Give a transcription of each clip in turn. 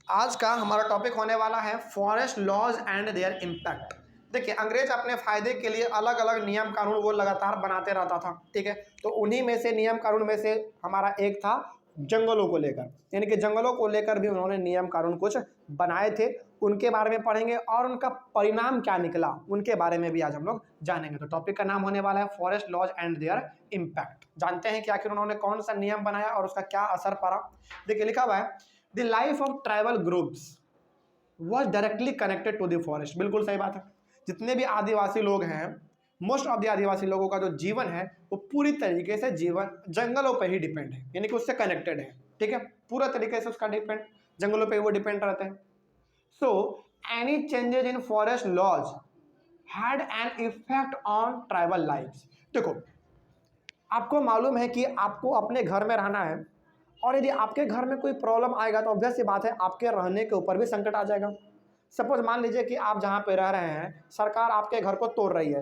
आज का हमारा टॉपिक होने वाला है forest laws and their impact. देखिए, अंग्रेज अपने फायदे के लिए अलग अलग नियम कानून वो लगातार बनाते रहता था। ठीक है, तो उन्हीं में से नियम कानून में से हमारा एक था जंगलों को लेकर, यानी कि जंगलों को लेकर भी उन्होंने नियम कानून कुछ बनाए थे। उनके बारे में पढ़ेंगे और उनका परिणाम क्या निकला उनके बारे में भी आज हम लोग जानेंगे। तो टॉपिक का नाम होने वाला है forest laws and their impact. जानते हैं कि आखिर उन्होंने कौन सा नियम बनाया और उसका क्या असर पड़ा। देखिए, लिखा हुआ है the life of tribal groups was directly connected to the forest. बिल्कुल सही बात है। जितने भी आदिवासी लोग हैं, मोस्ट ऑफ द आदिवासी लोगों का जो जीवन है वो पूरी तरीके से जीवन जंगलों पर ही डिपेंड है, यानी कि उससे कनेक्टेड है। ठीक है, पूरा तरीके से उसका डिपेंड जंगलों पे वो डिपेंड रहते हैं। So any changes in forest laws had an effect on tribal lifes. देखो, आपको मालूम है कि आपको अपने घर में रहना है और यदि आपके घर में कोई प्रॉब्लम आएगा तो ऑब्वियस सी बात है आपके रहने के ऊपर भी संकट आ जाएगा। सपोज मान लीजिए कि आप जहाँ पे रह रहे हैं, सरकार आपके घर को तोड़ रही है,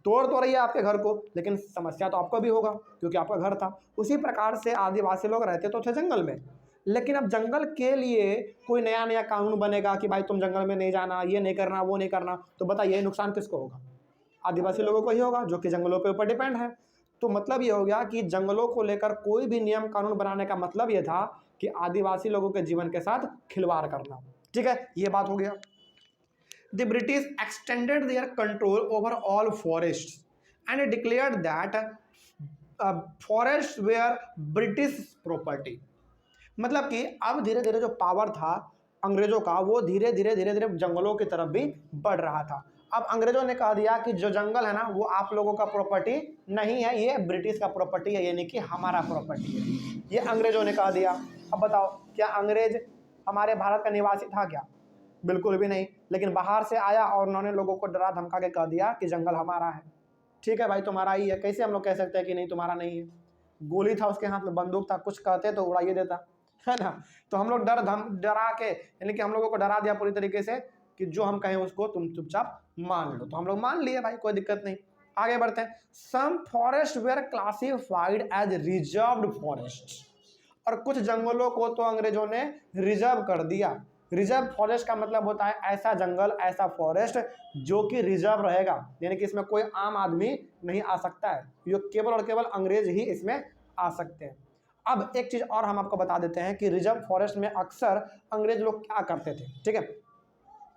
तोड़ तो रही है आपके घर को, लेकिन समस्या तो आपको भी होगा क्योंकि आपका घर था। उसी प्रकार से आदिवासी लोग रहते तो थे जंगल में, लेकिन अब जंगल के लिए कोई नया नया कानून बनेगा कि भाई तुम जंगल में नहीं जाना, ये नहीं करना, वो नहीं करना, तो बताइए नुकसान किसको होगा? आदिवासी लोगों को ही होगा जो कि जंगलों के ऊपर डिपेंड है। तो मतलब ये हो गया कि जंगलों को लेकर कोई भी नियम कानून बनाने का मतलब ये था कि आदिवासी लोगों के जीवन के साथ खिलवाड़ करना। ठीक है, ये बात हो गया। The British extended their control over all forest and declared that forest were British property. मतलब कि अब धीरे धीरे जो पावर था अंग्रेजों का वो धीरे धीरे जंगलों की तरफ भी बढ़ रहा था। अब अंग्रेजों ने कह दिया कि जो जंगल है ना वो आप लोगों का प्रॉपर्टी नहीं है, ये ब्रिटिश का प्रॉपर्टी है, यानी कि हमारा प्रॉपर्टी है। ये अंग्रेजों ने कह दिया। अब बताओ, क्या अंग्रेज हमारे भारत का निवासी था क्या? बिल्कुल भी नहीं। लेकिन बाहर से आया और उन्होंने लोगों को डरा धमका के कह दिया कि जंगल हमारा है। ठीक है भाई, तुम्हारा ही है। कैसे हम लोग कह सकते हैं कि नहीं तुम्हारा नहीं है? गोली था उसके हाथ में, बंदूक था, कुछ कहते तो उड़ाइए देता, है ना। तो हम लोग डरा के, यानी कि हम लोगों को डरा दिया पूरी तरीके से कि जो हम कहें उसको तुम चुपचाप मान लो। तो हम लोग मान लिए भाई, कोई दिक्कत नहीं। आगे बढ़ते हैं। Some forest were classified as reserved forest, और कुछ जंगलों को तो अंग्रेजों ने रिजर्व कर दिया। रिजर्व फॉरेस्ट का मतलब होता है ऐसा जंगल, ऐसा फॉरेस्ट जो कि रिजर्व रहेगा, यानी कि इसमें कोई आम आदमी नहीं आ सकता है, ये केवल और केवल अंग्रेज ही इसमें आ सकते हैं। अब एक चीज और हम आपको बता देते हैं कि रिजर्व फॉरेस्ट में अक्सर अंग्रेज लोग क्या करते थे। ठीक है,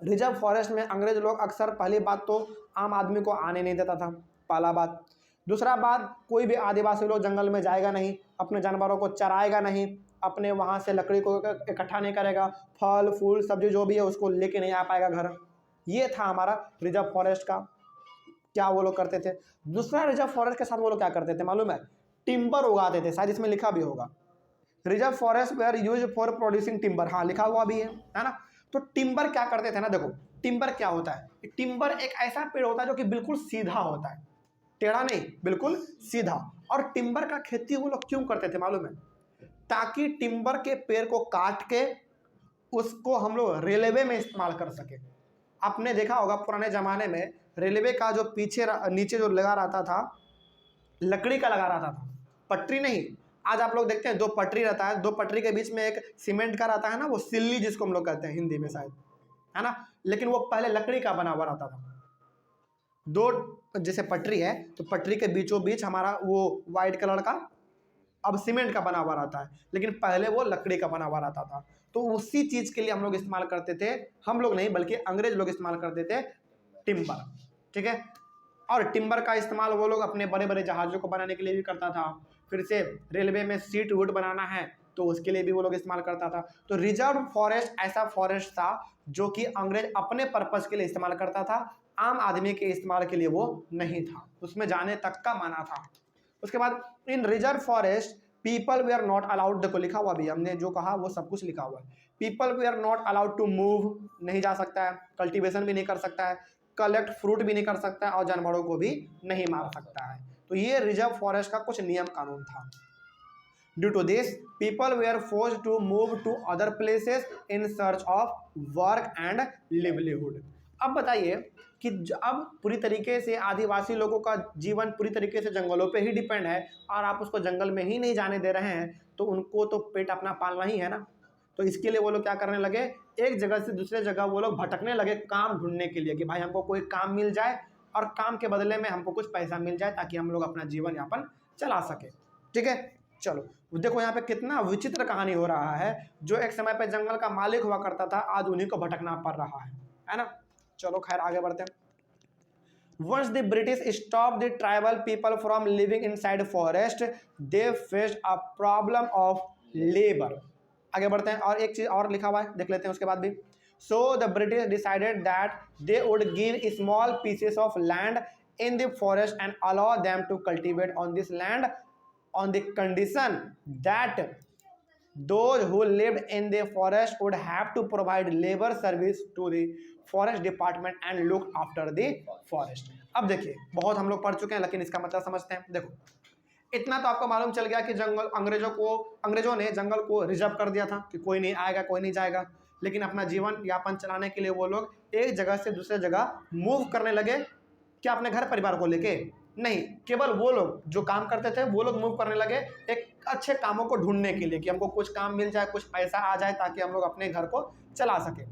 रिजर्व फॉरेस्ट में अंग्रेज लोग अक्सर, पहली बात तो आम आदमी को आने नहीं देता था, पहला बात। दूसरा बात, कोई भी आदिवासी लोग जंगल में जाएगा नहीं, अपने जानवरों को चराएगा नहीं, अपने वहाँ से लकड़ी को इकट्ठा नहीं करेगा, फल फूल सब्जी जो भी है उसको लेके नहीं आ पाएगा घर। ये था हमारा रिजर्व फॉरेस्ट का। क्या वो लोग करते थे? दूसरा, रिजर्व फॉरेस्ट के साथ वो लोग क्या करते थे मालूम है? टिम्बर उगाते थे। शायद इसमें लिखा भी होगा, reserve forest were use for producing timber. हाँ, लिखा हुआ भी है ना। तो टिम्बर क्या करते थे ना, देखो टिम्बर क्या होता है। टिम्बर एक ऐसा पेड़ होता है जो कि बिल्कुल सीधा होता है, टेढ़ा नहीं, बिल्कुल सीधा। और टिम्बर का खेती वो लोग क्यों करते थे मालूम है? ताकि टिम्बर के पेड़ को काट के उसको हम लोग रेलवे में इस्तेमाल कर सके। आपने देखा होगा पुराने ज़माने में रेलवे का जो पीछे नीचे जो लगा रहता था, लकड़ी का लगा रहता था, पटरी नहीं। आज आप लोग देखते हैं दो पटरी रहता है, दो पटरी के बीच में एक सीमेंट का रहता है ना, वो सिल्ली जिसको हम लोग कहते हैं हिंदी में शायद, है ना। लेकिन वो पहले लकड़ी का बना हुआ रहता था। दो जैसे पटरी है तो पटरी के बीचों बीच हमारा वो वाइट कलर का अब सीमेंट का बना हुआ रहता है, लेकिन पहले वो लकड़ी का बना हुआ रहता था। तो उसी चीज़ के लिए हम लोग इस्तेमाल करते थे, हम लोग नहीं बल्कि अंग्रेज लोग इस्तेमाल करते थे टिम्बर। ठीक है, और टिम्बर का इस्तेमाल वो लोग अपने बड़े बड़े जहाज़ों को बनाने के लिए भी करता था। फिर से रेलवे में सीट वुड बनाना है तो उसके लिए भी वो लोग इस्तेमाल करता था। तो रिजर्व फॉरेस्ट ऐसा फॉरेस्ट था जो कि अंग्रेज अपने पर्पज़ के लिए इस्तेमाल करता था, आम आदमी के इस्तेमाल के लिए वो नहीं था, उसमें जाने तक का माना था। उसके बाद इन रिजर्व फॉरेस्ट पीपल वे आर नॉट अलाउड, देखो लिखा हुआ भी, हमने जो कहा वो सब कुछ लिखा हुआ है। पीपल वे are not allowed to move, नहीं जा सकता है, कल्टीवेशन भी नहीं कर सकता है, कलेक्ट फ्रूट भी नहीं कर सकता है, और जानवरों को भी नहीं मार सकता है। तो ये रिजर्व फॉरेस्ट का कुछ नियम कानून था। Due to this people were forced to move to other places in search of work and livelihood. अब बताइए कि अब पूरी तरीके से आदिवासी लोगों का जीवन पूरी तरीके से जंगलों पे ही डिपेंड है और आप उसको जंगल में ही नहीं जाने दे रहे हैं, तो उनको तो पेट अपना पालना ही है ना। तो इसके लिए वो लोग क्या करने लगे, एक जगह से दूसरे जगह वो लोग भटकने लगे काम ढूंढने के लिए कि भाई हमको कोई काम मिल जाए और काम के बदले में हमको कुछ पैसा मिल जाए ताकि हम लोग अपना जीवन यापन चला सके। ठीक है, चलो देखो यहाँ पे कितना विचित्र कहानी हो रहा है। जो एक समय पे जंगल का मालिक हुआ करता था, आज उन्हीं को भटकना पड़ रहा है ना। चलो खैर आगे बढ़ते हैं। Once the British stopped the tribal people from living inside forest, they faced a problem of labor. आगे बढ़ते हैं, और एक चीज और लिखा हुआ है देख लेते हैं उसके बाद भी। So the British decided that they would give small pieces of land in the forest and allow them to cultivate on this land on the condition that those who lived in the forest would have to provide labor service to the forest department and look after the forest। अब देखिए बहुत हम लोग पढ़ चुके हैं लेकिन इसका मतलब समझते हैं। देखो इतना तो आपको मालूम चल गया कि जंगल अंग्रेजों ने जंगल को रिजर्व कर दिया था कि कोई नहीं आएगा कोई नहीं जाएगा, लेकिन अपना जीवन यापन चलाने के लिए वो लोग एक जगह से दूसरे जगह मूव करने लगे। क्या अपने घर परिवार को लेके नहीं, केवल वो लोग जो काम करते थे वो लोग मूव करने लगे एक अच्छे कामों को ढूंढने के लिए कि हमको कुछ काम मिल जाए, कुछ पैसा आ जाए ताकि हम लोग अपने घर को चला सके।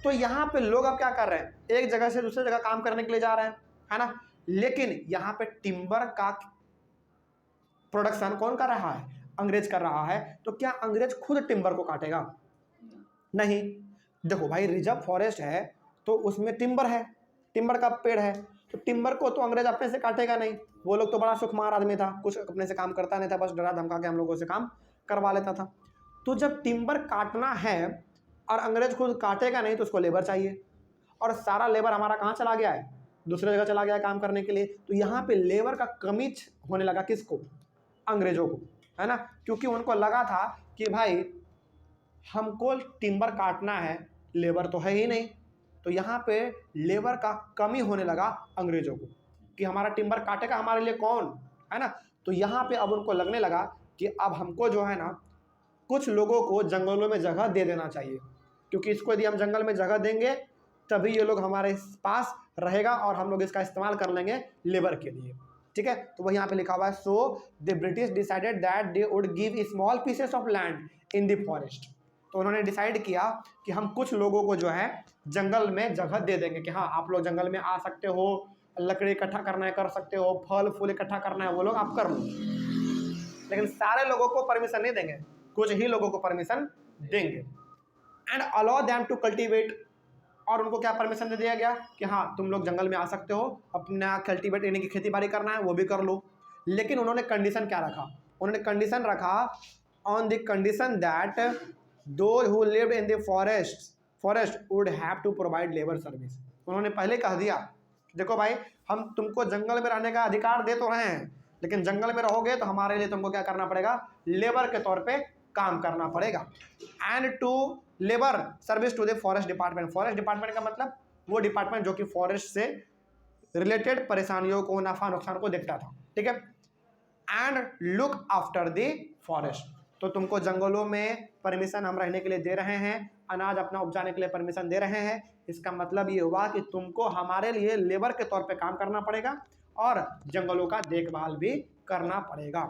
तो यहाँ पे लोग अब क्या कर रहे हैं, एक जगह से दूसरी जगह काम करने के लिए जा रहे हैं, है ना। लेकिन यहाँ पे टिम्बर का प्रोडक्शन कौन कर रहा है, अंग्रेज कर रहा है। तो क्या अंग्रेज खुद टिम्बर को काटेगा, नहीं। देखो भाई रिजर्व फॉरेस्ट है तो उसमें टिम्बर है, टिम्बर का पेड़ है, तो टिम्बर को तो अंग्रेज अपने से काटेगा नहीं। वो लोग तो बड़ा सुखमार आदमी था, कुछ अपने से काम करता नहीं था, बस डरा धमका के हम लोगों से काम करवा लेता था। तो जब टिम्बर काटना है और अंग्रेज खुद काटेगा नहीं तो उसको लेबर चाहिए, और सारा लेबर हमारा कहाँ चला गया है, दूसरे जगह चला गया है काम करने के लिए। तो यहाँ पे लेबर का कमी होने लगा, किसको, अंग्रेजों को, है ना। क्योंकि उनको लगा था कि भाई हमको टिम्बर काटना है, लेबर तो है ही नहीं। तो यहाँ पे लेबर का कमी होने लगा अंग्रेजों को कि हमारा टिम्बर काटेगा हमारे लिए कौन, है ना। तो यहाँ पे अब उनको लगने लगा कि अब हमको जो है ना कुछ लोगों को जंगलों में जगह दे देना चाहिए, क्योंकि इसको यदि हम जंगल में जगह देंगे तभी ये लोग हमारे पास रहेगा और हम लोग इसका इस्तेमाल कर लेंगे लेबर के लिए। ठीक है, तो वही यहाँ पे लिखा हुआ है, so the British decided that they would give small pieces of land in the forest. तो उन्होंने डिसाइड किया कि हम कुछ लोगों को जो है जंगल में जगह दे देंगे कि हाँ आप लोग जंगल में आ सकते हो, लकड़ी इकट्ठा करना है कर सकते हो, फल फूल इकट्ठा करना है वो लोग आप कर लो, लेकिन सारे लोगों को परमिशन नहीं देंगे, कुछ ही लोगों को परमिशन देंगे। And allow them to cultivate, और उनको क्या परमिशन दे दिया गया कि हाँ तुम लोग जंगल में आ सकते हो, अपना कल्टीवेट यानी कि खेती बाड़ी करना है वो भी कर लो। लेकिन उन्होंने कंडीशन क्या रखा, उन्होंने कंडीशन रखा on the condition that those who lived in the forest would have to provide labor service। उन्होंने पहले कह दिया देखो भाई हम तुमको जंगल में रहने का अधिकार दे तो रहे हैं, लेकिन जंगल में रहोगे तो हमारे लिए तुमको क्या करना पड़ेगा, लेबर के तौर पे काम करना पड़ेगा। And to labour service to the forest department. Forest department का मतलब वो डिपार्टमेंट जो कि फॉरेस्ट से रिलेटेड परेशानियों को, नफा नुकसान को देखता था। ठीक है, and look after the forest. तो तुमको जंगलों में परमिशन हम रहने के लिए दे रहे हैं, अनाज अपना उपजाने के लिए परमिशन दे रहे हैं। इसका मतलब ये हुआ कि तुमको हमारे लिए लेबर के तौर पे काम करना पड़ेगा और जंगलों का देखभाल भी करना पड़ेगा।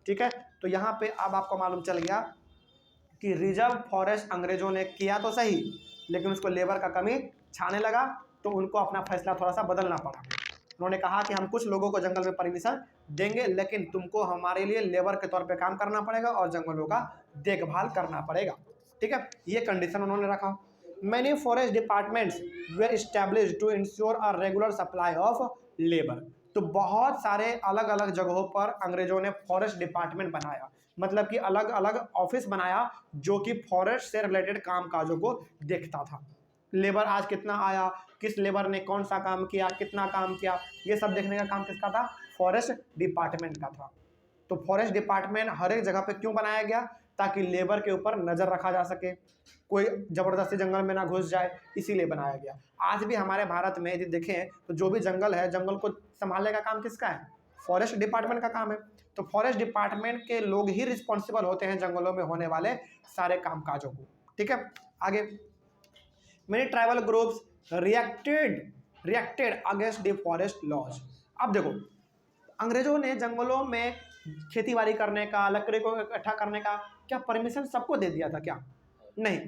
ठीक है, तो यहाँ पे अब आपको मालूम चल गया कि रिजर्व फॉरेस्ट अंग्रेजों ने किया तो सही, लेकिन उसको लेबर का कमी छाने लगा, तो उनको अपना फैसला थोड़ा सा बदलना पड़ा। उन्होंने कहा कि हम कुछ लोगों को जंगल में परमिशन देंगे, लेकिन तुमको हमारे लिए लेबर के तौर पे काम करना पड़ेगा और जंगलों का देखभाल करना पड़ेगा। ठीक है, ये कंडीशन उन्होंने रखा। Many forest departments were established to ensure a regular supply of labour. तो बहुत सारे अलग अलग जगहों पर अंग्रेजों ने फॉरेस्ट डिपार्टमेंट बनाया, मतलब कि अलग अलग ऑफिस बनाया जो कि फॉरेस्ट से रिलेटेड काम काजों को देखता था। लेबर आज कितना आया, किस लेबर ने कौन सा काम किया, कितना काम किया, ये सब देखने का काम किसका था, फॉरेस्ट डिपार्टमेंट का था। तो फॉरेस्ट डिपार्टमेंट हर एक जगह पे क्यों बनाया गया, ताकि लेबर के ऊपर नज़र रखा जा सके, कोई ज़बरदस्ती जंगल में ना घुस जाए, इसीलिए बनाया गया। आज भी हमारे भारत में यदि देखें तो जो भी जंगल है, जंगल को संभालने का काम किसका है, फॉरेस्ट डिपार्टमेंट का काम है। तो फॉरेस्ट डिपार्टमेंट के लोग ही रिस्पॉन्सिबल होते हैं जंगलों में होने वाले सारे कामकाजों को। ठीक है, आगे Many tribal groups reacted against the forest laws। अब देखो अंग्रेजों ने जंगलों में खेती बाड़ी करने का, लकड़ी को इकट्ठा करने का क्या परमिशन सबको दे दिया था क्या, नहीं,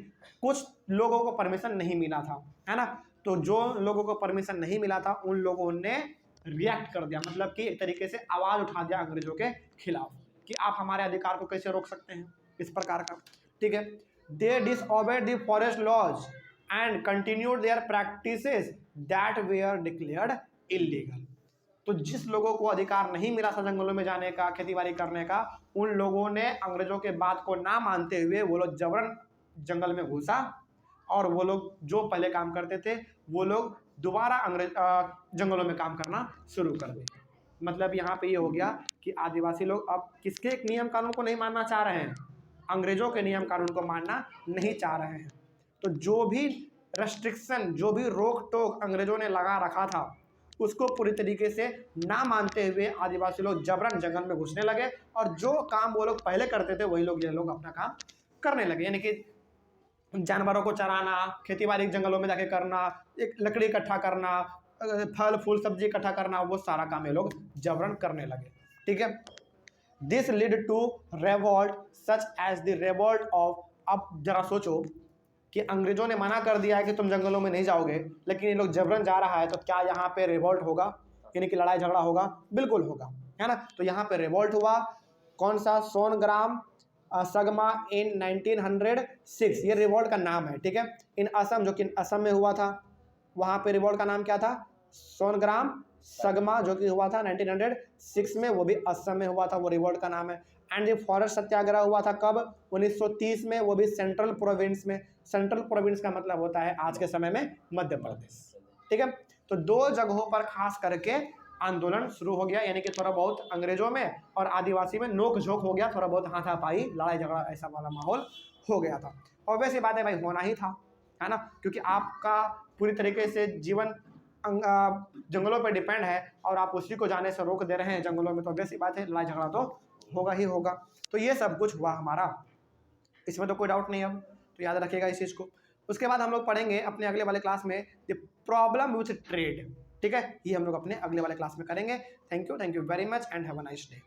कुछ लोगों को परमिशन नहीं मिला था, है ना। तो जो लोगों को परमिशन नहीं मिला था उन लोगों ने रिएक्ट कर दिया, मतलब कि एक तरीके से आवाज उठा दिया अंग्रेजों के खिलाफ कि आप हमारे अधिकार को कैसे रोक सकते हैं, इस प्रकार का। ठीक है, they disobeyed the forest laws and continued their practices that were declared illegal. तो जिस लोगों को अधिकार नहीं मिला था जंगलों में जाने का, खेतीबाड़ी करने का, उन लोगों ने अंग्रेजों के बात को ना मानते हुए वो लोग जबरन जंगल में घुसा और वो लोग जो पहले काम करते थे वो लोग दोबारा जंगलों में काम करना शुरू कर दिए। मतलब यहाँ पे ये हो गया कि आदिवासी लोग अब किसके एक नियम कानून को नहीं मानना चाह रहे हैं, अंग्रेजों के नियम कानून को मानना नहीं चाह रहे हैं। तो जो भी रेस्ट्रिक्शन, जो भी रोक टोक अंग्रेजों ने लगा रखा था उसको पूरी तरीके से ना मानते हुए आदिवासी लोग जबरन जंगल में घुसने लगे और जो काम वो लोग पहले करते थे वही लोग ये लोग अपना काम करने लगे, यानी कि जानवरों को चराना, खेतीबाड़ी जंगलों में जाके करना, एक लकड़ी इकट्ठा करना, फल फूल सब्जी इकट्ठा करना, वो सारा काम ये लोग जबरन करने लगे। ठीक है, this lead to revolt such as the revolt of, अब जरा सोचो कि अंग्रेजों ने मना कर दिया है कि तुम जंगलों में नहीं जाओगे, लेकिन ये लोग जबरन जा रहा है, तो क्या यहाँ पे रिवॉल्ट होगा, यानी कि लड़ाई झगड़ा होगा? बिल्कुल होगा, है ना। तो यहाँ पे रिवॉल्ट हुआ, कौन सा? सोनग्राम सगमा इन 1906, ये रिवॉल्ट का नाम है। ठीक है, इन असम, जो कि असम में हुआ था, वहाँ पे रिवॉल्ट का नाम क्या था? सोनग्राम सगमा, जो कि हुआ था 1906 में, वो भी असम में हुआ था, वो रिवॉल्ट का नाम है। एंड ये फॉरेस्ट सत्याग्रह हुआ था कब? 1930 में, वो भी सेंट्रल प्रोविंस में। सेंट्रल प्रोविंस का मतलब होता है आज के समय में मध्य प्रदेश। ठीक है, तो दो जगहों पर खास करके आंदोलन शुरू हो गया, यानी कि थोड़ा बहुत अंग्रेजों में और आदिवासी में नोक झोंक हो गया, थोड़ा बहुत हाथापाई, लड़ाई झगड़ा, ऐसा वाला माहौल हो गया था। और वैसी बात है भाई, होना ही था, है ना, क्योंकि आपका पूरी तरीके से जीवन जंगलों पर डिपेंड है और आप उसी को जाने से रोक दे रहे हैं जंगलों में, तो वैसी बात है, लड़ाई झगड़ा तो होगा ही होगा। तो ये सब कुछ हुआ हमारा, इसमें तो कोई डाउट नहीं है। अब तो याद रखिएगा इस चीज़ को। उसके बाद हम लोग पढ़ेंगे अपने अगले वाले क्लास में द प्रॉब्लम विथ ट्रेड। ठीक है, ये हम लोग अपने अगले वाले क्लास में करेंगे। Thank you very much and have a nice day.